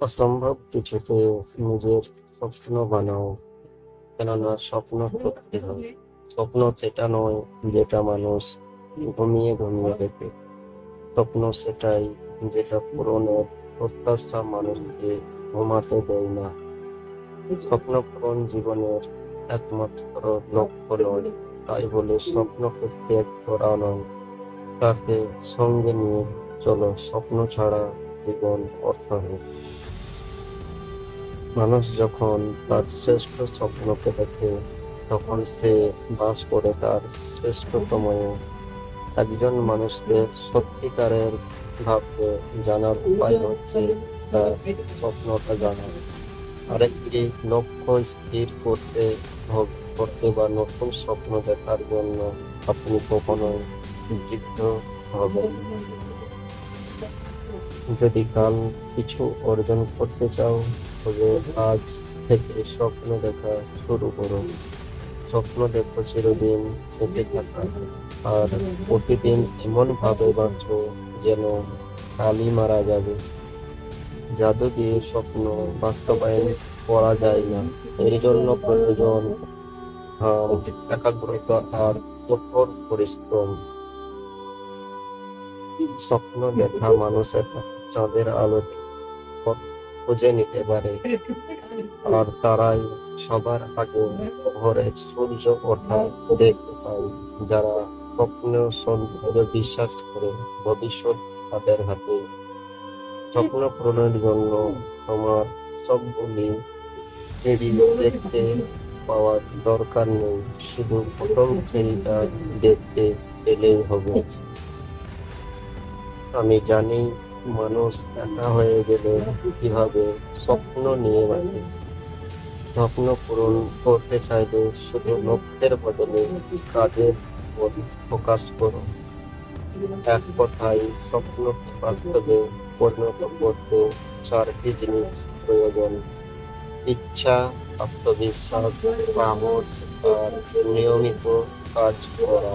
অসম্ভব কিছুকে নিজের স্বপ্ন বানাও, কেননা স্বপ্ন সত্যি হয়। স্বপ্ন সেটা নয় যেটা মানুষ ঘুমিয়ে ঘুমিয়ে দেখে। স্বপ্ন সেটাই যেটা পূরণের প্রত্যাশা মানুষকে ঘুমাতে দেয় না। স্বপ্ন পূরণ জীবনের একমাত্র লক্ষ্য নয়, তাই বলে স্বপ্নকে ত্যাগ করা নয়, তাকে সঙ্গে নিয়ে চলো। স্বপ্ন ছাড়া জীবন অর্থহীন। মানুষ যখন তার শ্রেষ্ঠ স্বপ্নকে দেখে, তখন সে বাস করে তার শ্রেষ্ঠ সময়ে। একজন মানুষকে সত্যিকারের ভাবে জানার উপায় হচ্ছে তার স্বপ্নটা জানা। আরেকটি লক্ষ্য স্থির করতে বা নতুন স্বপ্ন দেখার জন্য আপনি কখনোই বৃদ্ধ হবেন। যদি কাল কিছু অর্জন করতে চাও, তবে আজ থেকে স্বপ্ন দেখা শুরু করো। স্বপ্ন দেখো চিরদিন বেঁচে থাকা, আর প্রতিদিন এমন ভাবে বাঁচো যেন কালই মারা যাবে। জাদু দিয়ে স্বপ্ন বাস্তবায়ন করা যায় না, এর জন্য প্রয়োজন একাগ্রতা আর কঠোর পরিশ্রম। স্বপ্ন দেখা মানুষেরা চাঁদের আলো পথ খুঁজে নিতে পারে, আর তারাই সবার আগে ভোরের সূর্য ওঠা দেখতে পায়। যারা স্বপ্ন সৌন্দর্য বিশ্বাস করে, ভবিষ্যৎ তাদের হাতে। স্বপ্ন পূরণের জন্য আমার সবগুলি সিঁড়ি দেখতে পাওয়ার দরকার নেই, শুধু প্রথম সিঁড়িটা দেখতে পেলেই হবে। আমি জানি মানুষ একা হয়ে গেলে কিভাবে স্বপ্ন নিয়ে বাঁচে। স্বপ্ন পূরণ করতে চাইলে শুধু লক্ষ্যের বদলে কাজের উপর ফোকাস করো। এক কথায়, স্বপ্নকে বাস্তবে পরিণত করতে চারটি জিনিস প্রয়োজন: ইচ্ছা, আত্মবিশ্বাস, সাহস আর নিয়মিত কাজ করা।